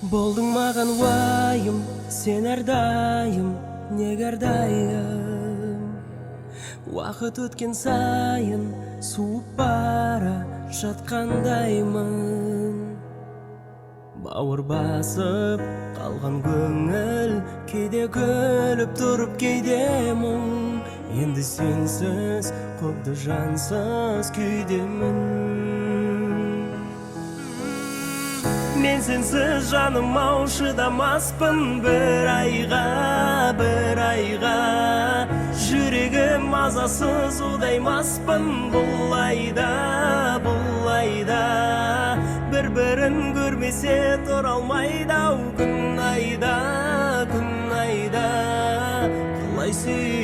Болдың маған уайым, сен әрдайым, неге әрдайым. Уақыт өткен сайын суып бара жатқандаймын. Бауыр басып қалған көңіл, кейде күліп тұрып кейде мұң. Енді сенсіз құдды жансыз күйдемін. Мен сенсіз жаным ау шыдамаспын бір айға. Жүрегім мазасыз ұдаймаспын бұл айда. Бір-бірін көрмесе тұра алмайды ау күн айда. Қалай сүй